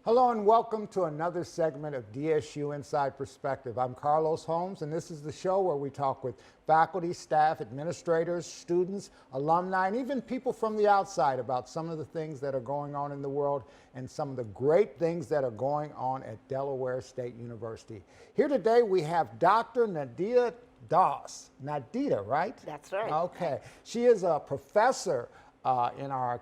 Hello and welcome to another segment of DSU Inside Perspective. I'm Carlos Holmes, and this is the show where we talk with faculty, staff, administrators, students, alumni, and even people from the outside about some of the things that are going on in the world and some of the great things that are going on at Delaware State University. Here today we have Dr. Nandita Das. Nandita, right? That's right. Okay. She is a professor in our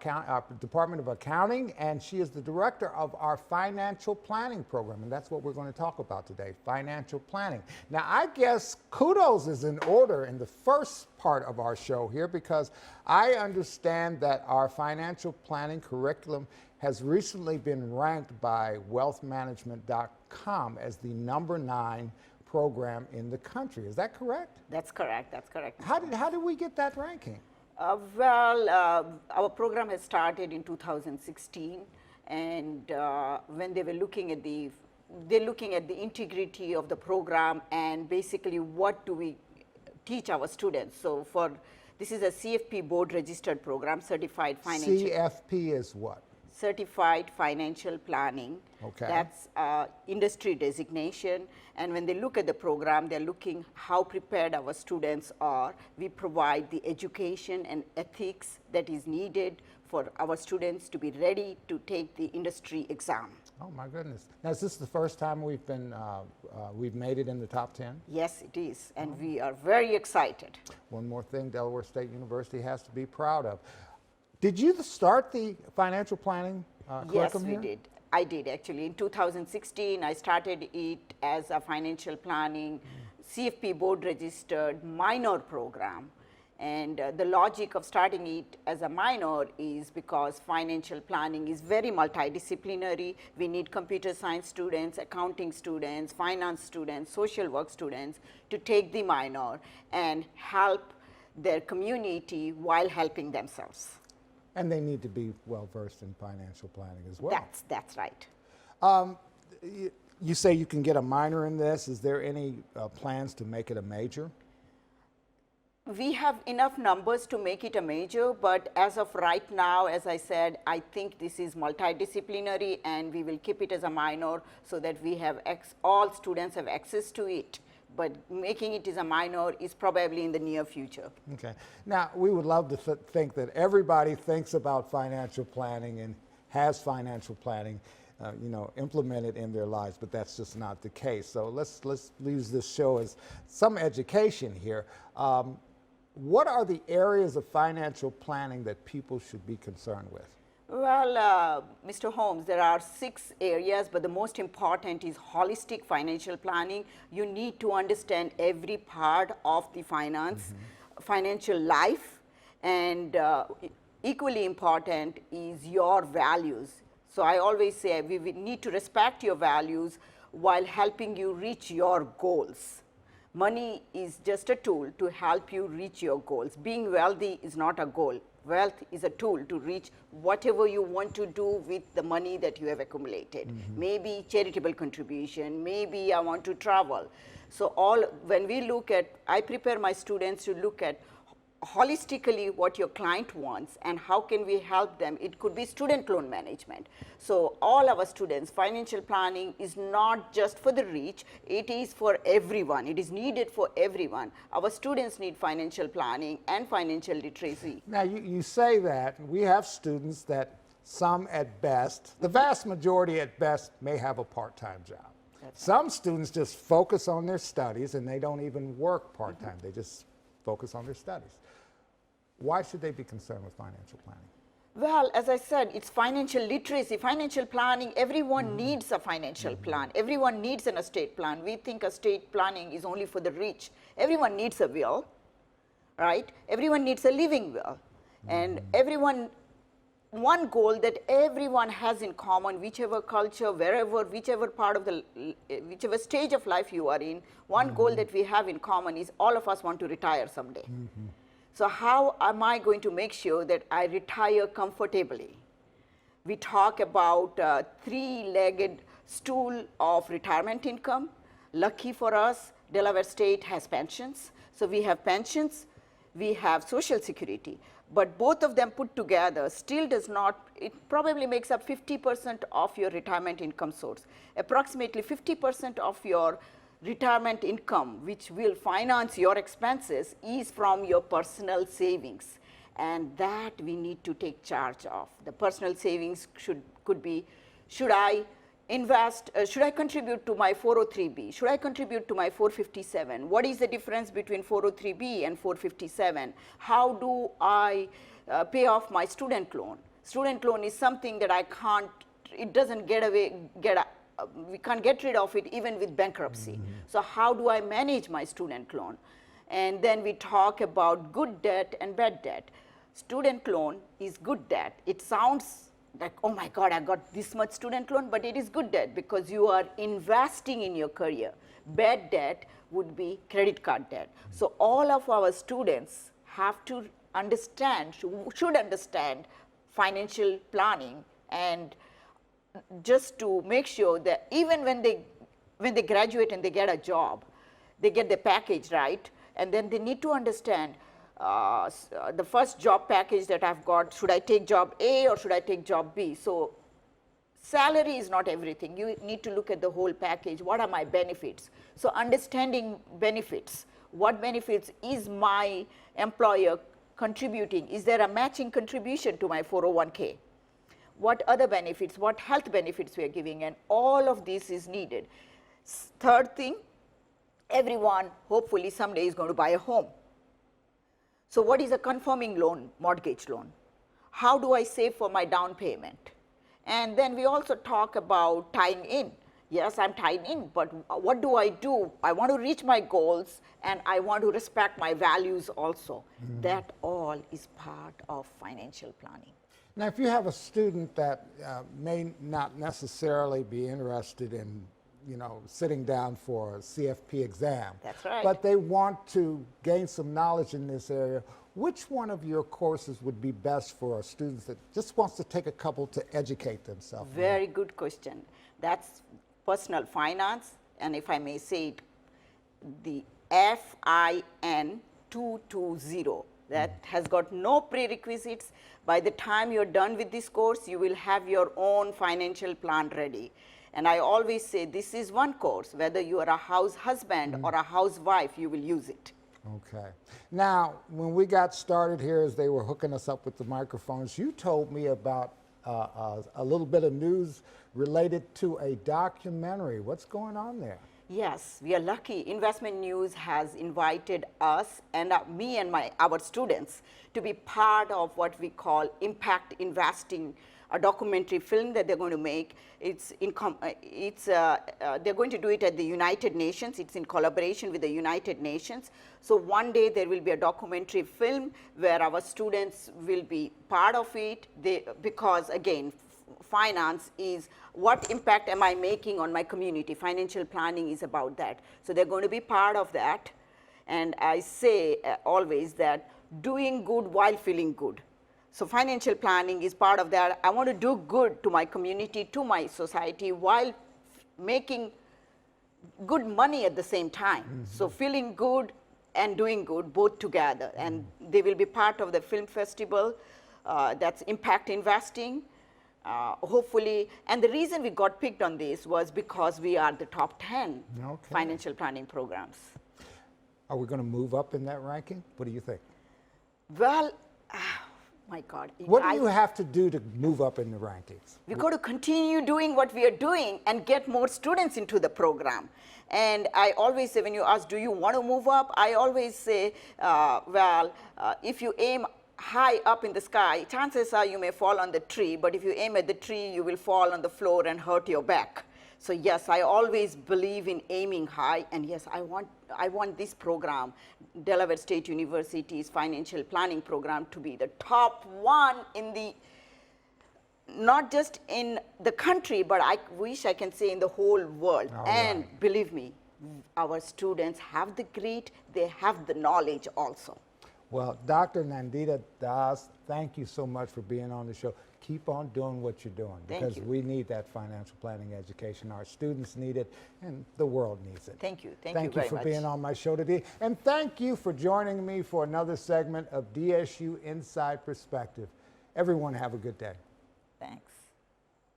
Department of Accounting, and she is the director of our financial planning program, and that's what we're going to talk about today, financial planning. Now, I guess kudos is in order in the first part of our show here, because I understand that our financial planning curriculum has recently been ranked by wealthmanagement.com as the #9 program in the country. Is that correct? That's correct. That's correct. How did we get that ranking? Our program has started in 2016, and when they were looking at they're looking at the integrity of the program and basically what do we teach our students. So this is a CFP board registered program, certified financial. CFP is what? Certified Financial Planning. Okay. That's industry designation. And when they look at the program, they're looking how prepared our students are. We provide the education and ethics that is needed for our students to be ready to take the industry exam. Oh my goodness! Now, is this the first time we've made it in the top 10? Yes, it is, and we are very excited. One more thing Delaware State University has to be proud of. Did you start the financial planning curriculum here? Yes, we did. I did actually. In 2016, I started it as a financial planning CFP board registered minor program. And the logic of starting it as a minor is because financial planning is very multidisciplinary. We need computer science students, accounting students, finance students, social work students to take the minor and help their community while helping themselves. And they need to be well versed in financial planning as well. That's right. You say you can get a minor in this. Is there any plans to make it a major? We have enough numbers to make it a major, but as of right now, as I said, I think this is multidisciplinary, and we will keep it as a minor so that we have all students have access to it. But making it as a minor is probably in the near future. Okay. Now, we would love to think that everybody thinks about financial planning and has financial planning, implemented in their lives, but that's just not the case. So let's use this show as some education here. What are the areas of financial planning that people should be concerned with? Well, Mr. Holmes, there are 6 areas, but the most important is holistic financial planning. You need to understand every part of the financial life, and equally important is your values. So I always say we need to respect your values while helping you reach your goals. Money is just a tool to help you reach your goals. Being wealthy is not a goal. Wealth is a tool to reach whatever you want to do with the money that you have accumulated. Maybe charitable contribution, maybe I want to travel. So when we look at, I prepare my students to look at holistically what your client wants and how can we help them. It could be student loan management. So all our students, financial planning is not just for the rich, it is for everyone. It is needed for everyone. Our students need financial planning and financial literacy. Now, you say that. We have students that some at best, the vast majority at best, may have a part-time job. Some students just focus on their studies and they don't even work part-time. They just focus on their studies. Why should they be concerned with financial planning? Well, as I said, it's financial literacy, financial planning. Everyone needs a financial plan. Everyone needs an estate plan. We think estate planning is only for the rich. Everyone needs a will, right? Everyone needs a living will. And one goal that everyone has in common, whichever culture, wherever, whichever part of whichever stage of life you are in, one goal that we have in common is all of us want to retire someday. So how am I going to make sure that I retire comfortably? We talk about 3-legged stool of retirement income. Lucky for us, Delaware State has pensions. So we have pensions, we have Social Security. but both of them put together still does not, it probably makes up 50% of your retirement income source. Approximately 50% of your retirement income, which will finance your expenses, is from your personal savings. And that we need to take charge of. The personal savings could be, should I invest, should I contribute to my 403B? Should I contribute to my 457? What is the difference between 403B and 457? How do I pay off my student loan? Student loan is something that I can't, it doesn't we can't get rid of it even with bankruptcy. So how do I manage my student loan? And then we talk about good debt and bad debt. Student loan is good debt. It sounds like, oh my God, I got this much student loan, but it is good debt because you are investing in your career. Bad debt would be credit card debt. So all of our students have to understand, should understand financial planning, and just to make sure that even when they graduate and they get a job, they get the package right, and then they need to understand the first job package that I've got, should I take job A or should I take job B? So salary is not everything. You need to look at the whole package. What are my benefits? So understanding benefits. What benefits is my employer contributing? Is there a matching contribution to my 401k? What other benefits, what health benefits we are giving, and all of this is needed. Third thing, everyone hopefully someday is going to buy a home. So what is a conforming loan, mortgage loan? How do I save for my down payment? And then we also talk about tying in. Yes, I'm tied in, but what do? I want to reach my goals, and I want to respect my values also. That all is part of financial planning. Now, if you have a student that may not necessarily be interested in, sitting down for a CFP exam. That's right. But they want to gain some knowledge in this area, which one of your courses would be best for a student that just wants to take a couple to educate themselves? Very good question. That's personal finance, and if I may say it, the FIN 220. That has got no prerequisites. By the time you're done with this course, you will have your own financial plan ready. And I always say this is one course. Whether you are a house husband or a housewife, you will use it. Okay. Now, when we got started here, as they were hooking us up with the microphones, you told me about a little bit of news related to a documentary. What's going on there? Yes, we are lucky. Investment News has invited us and me and our students to be part of what we call impact investing, a documentary film that they're going to make. They're going to do it at the United Nations. It's in collaboration with the United Nations. So one day there will be a documentary film where our students will be part of it. Because again, finance is what impact am I making on my community? Financial planning is about that. So they're going to be part of that. And I say always that doing good while feeling good. So financial planning is part of that. I want to do good to my community, to my society, while making good money at the same time. So feeling good and doing good both together. And they will be part of the film festival. That's impact investing. Hopefully, and the reason we got picked on this was because we are the top 10 financial planning programs. Are we going to move up in that ranking? What do you think? Well, my God. What do you have to do to move up in the rankings? We've got to continue doing what we are doing and get more students into the program. And I always say, when you ask, do you want to move up? I always say, if you aim high up in the sky, chances are you may fall on the tree, but if you aim at the tree, you will fall on the floor and hurt your back. So yes, I always believe in aiming high, and yes, I want this program, Delaware State University's financial planning program, to be the top one in the, not just in the country, but I wish I can say in the whole world. And believe me, our students have the grit, they have the knowledge also. Well, Dr. Nandita Das, thank you so much for being on the show. Keep on doing what you're doing because we need that financial planning education. Our students need it and the world needs it. Thank you. Thank you Thank you very for much. being on my show today. And thank you for joining me for another segment of DSU Inside Perspective. Everyone have a good day. Thanks.